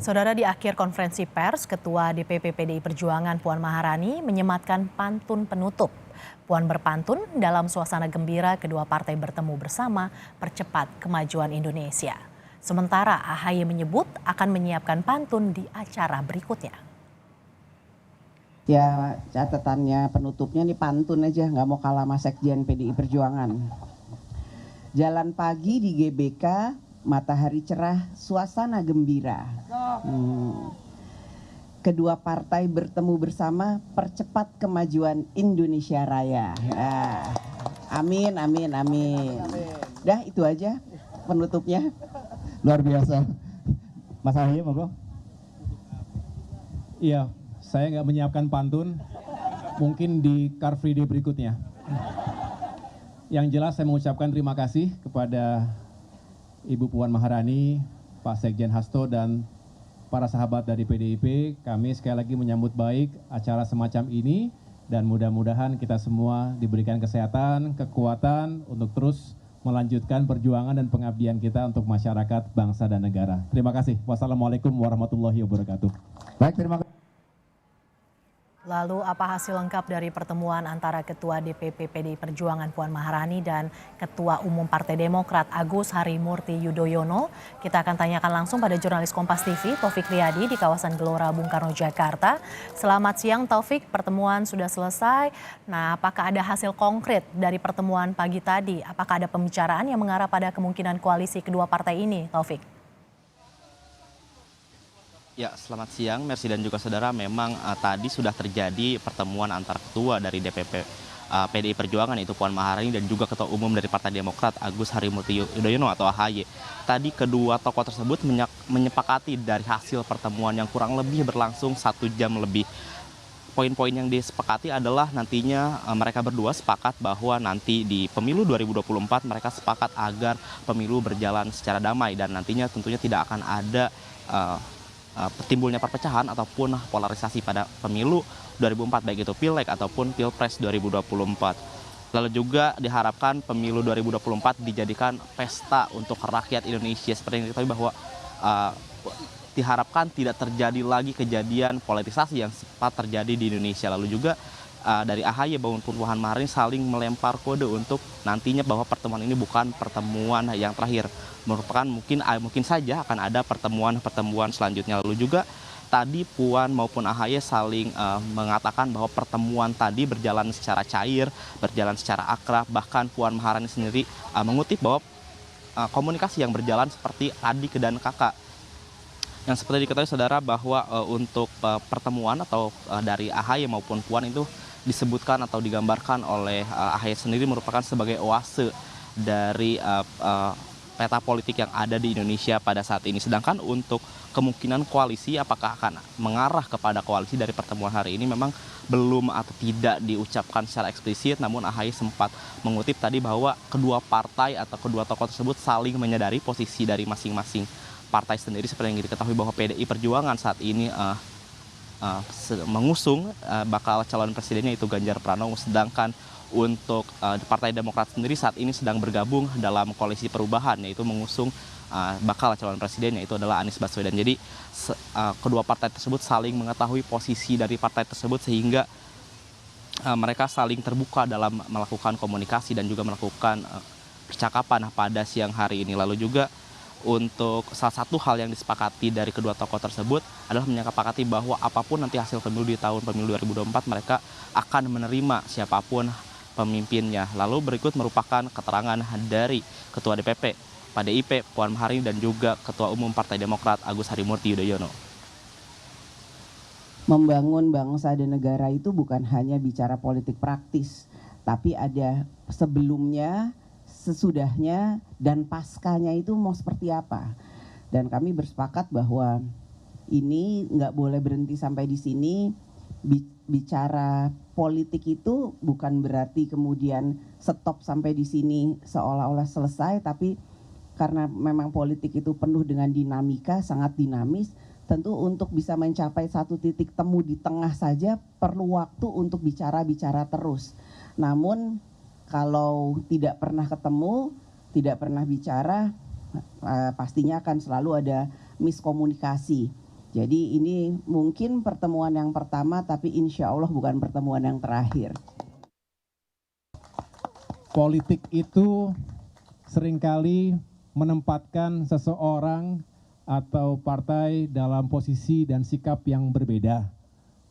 Saudara, di akhir konferensi pers, Ketua DPP PDI Perjuangan Puan Maharani menyematkan pantun penutup. Puan berpantun dalam suasana gembira kedua partai bertemu bersama percepat kemajuan Indonesia. Sementara AHY menyebut akan menyiapkan pantun di acara berikutnya. Ya, catatannya penutupnya nih pantun aja, nggak mau kalah sama Sekjen PDI Perjuangan. Jalan pagi di GBK, matahari cerah, suasana gembira. Kedua partai bertemu bersama, percepat kemajuan Indonesia Raya. Amin, amin, amin. Dah itu aja penutupnya. Luar biasa. Mas AHY, monggo. Iya, saya nggak menyiapkan pantun, mungkin di Car Free Day berikutnya. Yang jelas saya mengucapkan terima kasih kepada Ibu Puan Maharani, Pak Sekjen Hasto, dan para sahabat dari PDIP. Kami sekali lagi menyambut baik acara semacam ini, dan mudah-mudahan kita semua diberikan kesehatan, kekuatan untuk terus melanjutkan perjuangan dan pengabdian kita untuk masyarakat, bangsa, dan negara. Terima kasih. Wassalamualaikum warahmatullahi wabarakatuh. Baik, terima kasih. Lalu apa hasil lengkap dari pertemuan antara Ketua DPP PDI Perjuangan Puan Maharani dan Ketua Umum Partai Demokrat Agus Harimurti Yudhoyono? Kita akan tanyakan langsung pada jurnalis Kompas TV Taufik Riyadi di kawasan Gelora Bung Karno, Jakarta. Selamat siang Taufik, pertemuan sudah selesai. Nah, apakah ada hasil konkret dari pertemuan pagi tadi? Apakah ada pembicaraan yang mengarah pada kemungkinan koalisi kedua partai ini, Taufik? Ya, selamat siang, Mercy dan juga saudara. Memang tadi sudah terjadi pertemuan antar ketua dari DPP PDI Perjuangan, yaitu Puan Maharani, dan juga Ketua Umum dari Partai Demokrat Agus Harimurti Yudhoyono atau AHY. Tadi kedua tokoh tersebut menyepakati dari hasil pertemuan yang kurang lebih berlangsung 1 jam lebih. Poin-poin yang disepakati adalah nantinya mereka berdua sepakat bahwa nanti di pemilu 2024 mereka sepakat agar pemilu berjalan secara damai, dan nantinya tentunya tidak akan ada timbulnya perpecahan ataupun polarisasi pada pemilu 2004, baik itu Pileg ataupun Pilpres 2024. Lalu juga diharapkan pemilu 2024 dijadikan pesta untuk rakyat Indonesia. Seperti yang diketahui bahwa diharapkan tidak terjadi lagi kejadian polarisasi yang sempat terjadi di Indonesia. Lalu juga dari AHY maupun Puan Maharani saling melempar kode untuk nantinya bahwa pertemuan ini bukan pertemuan yang terakhir, merupakan mungkin saja akan ada pertemuan selanjutnya. Lalu juga tadi Puan maupun AHY saling mengatakan bahwa pertemuan tadi berjalan secara cair, berjalan secara akrab. Bahkan Puan Maharani sendiri mengutip bahwa komunikasi yang berjalan seperti adik dan kakak. Yang seperti diketahui saudara bahwa untuk pertemuan atau dari AHY maupun Puan itu disebutkan atau digambarkan oleh AHY sendiri merupakan sebagai oase dari peta politik yang ada di Indonesia pada saat ini. Sedangkan untuk kemungkinan koalisi, apakah akan mengarah kepada koalisi dari pertemuan hari ini, memang belum atau tidak diucapkan secara eksplisit. Namun AHY sempat mengutip tadi bahwa kedua partai atau kedua tokoh tersebut saling menyadari posisi dari masing-masing partai sendiri. Seperti yang diketahui bahwa PDI Perjuangan saat ini mengusung bakal calon presidennya itu Ganjar Pranowo, sedangkan untuk Partai Demokrat sendiri saat ini sedang bergabung dalam koalisi perubahan, yaitu mengusung bakal calon presidennya itu adalah Anies Baswedan. Jadi kedua partai tersebut saling mengetahui posisi dari partai tersebut, sehingga mereka saling terbuka dalam melakukan komunikasi dan juga melakukan percakapan pada siang hari ini. Lalu juga untuk salah satu hal yang disepakati dari kedua tokoh tersebut adalah menyepakati bahwa apapun nanti hasil pemilu di tahun pemilu 2024, mereka akan menerima siapapun pemimpinnya. Lalu berikut merupakan keterangan dari Ketua DPP PDIP Puan Maharani dan juga Ketua Umum Partai Demokrat Agus Harimurti Yudhoyono. Membangun bangsa dan negara itu bukan hanya bicara politik praktis, tapi ada sebelumnya, sesudahnya, dan paskanya itu mau seperti apa. Dan kami bersepakat bahwa ini nggak boleh berhenti sampai di sini. Bicara politik itu bukan berarti kemudian stop sampai di sini seolah-olah selesai, tapi karena memang politik itu penuh dengan dinamika, sangat dinamis, tentu untuk bisa mencapai satu titik temu di tengah saja perlu waktu untuk bicara-bicara terus. Namun kalau tidak pernah ketemu, tidak pernah bicara, pastinya akan selalu ada miskomunikasi. Jadi ini mungkin pertemuan yang pertama, tapi insya Allah bukan pertemuan yang terakhir. Politik itu seringkali menempatkan seseorang atau partai dalam posisi dan sikap yang berbeda.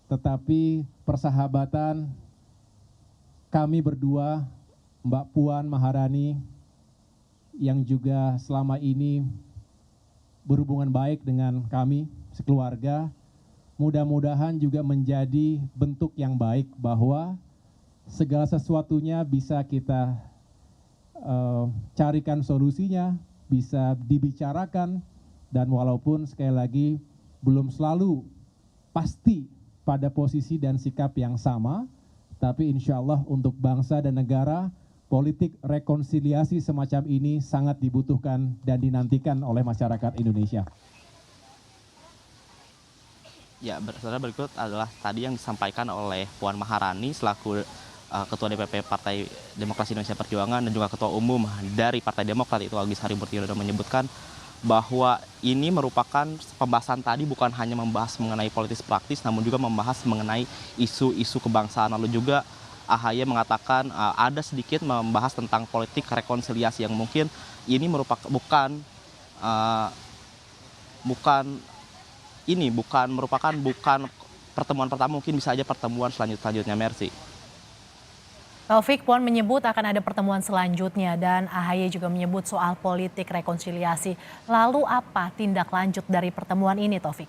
Tetapi persahabatan kami berdua, Mbak Puan Maharani, yang juga selama ini berhubungan baik dengan kami sekeluarga, mudah-mudahan juga menjadi bentuk yang baik bahwa segala sesuatunya bisa kita carikan solusinya, bisa dibicarakan, dan walaupun sekali lagi belum selalu pasti pada posisi dan sikap yang sama, tapi insya Allah untuk bangsa dan negara, politik rekonsiliasi semacam ini sangat dibutuhkan dan dinantikan oleh masyarakat Indonesia. Ya, saudara, berikut adalah tadi yang disampaikan oleh Puan Maharani selaku Ketua DPP Partai Demokrasi Indonesia Perjuangan dan juga Ketua Umum dari Partai Demokrat itu Agus Harimurti Yudhoyono menyebutkan bahwa ini merupakan pembahasan tadi bukan hanya membahas mengenai politis praktis namun juga membahas mengenai isu-isu kebangsaan. Lalu juga AHY mengatakan ada sedikit membahas tentang politik rekonsiliasi yang mungkin ini merupakan bukan pertemuan pertama, mungkin bisa aja pertemuan selanjutnya, Mercy. Taufik, Puan menyebut akan ada pertemuan selanjutnya dan AHY juga menyebut soal politik rekonsiliasi. Lalu apa tindak lanjut dari pertemuan ini, Taufik?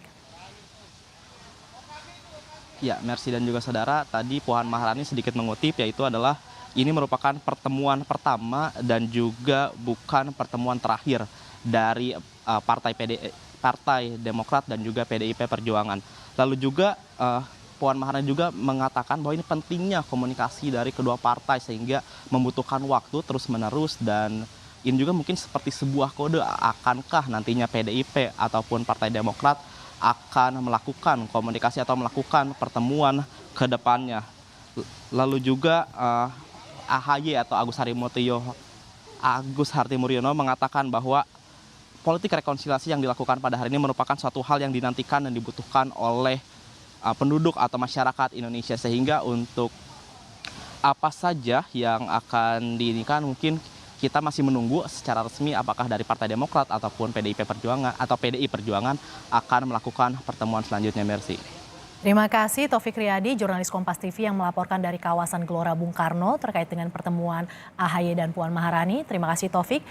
Ya, Mercy dan juga saudara, tadi Puan Maharani sedikit mengutip, yaitu adalah ini merupakan pertemuan pertama dan juga bukan pertemuan terakhir dari Partai Demokrat dan juga PDIP Perjuangan. Lalu juga Puan Maharani juga mengatakan bahwa ini pentingnya komunikasi dari kedua partai sehingga membutuhkan waktu terus-menerus, dan ini juga mungkin seperti sebuah kode akankah nantinya PDIP ataupun Partai Demokrat akan melakukan komunikasi atau melakukan pertemuan ke depannya. Lalu juga AHY atau Agus Harimurti Yudhoyono mengatakan bahwa politik rekonsiliasi yang dilakukan pada hari ini merupakan suatu hal yang dinantikan dan dibutuhkan oleh penduduk atau masyarakat Indonesia, sehingga untuk apa saja yang akan diinikan mungkin kita masih menunggu secara resmi apakah dari Partai Demokrat ataupun PDI Perjuangan akan melakukan pertemuan selanjutnya, Mercy. Terima kasih Taufik Riyadi, jurnalis Kompas TV yang melaporkan dari kawasan Gelora Bung Karno terkait dengan pertemuan AHY dan Puan Maharani. Terima kasih Taufik.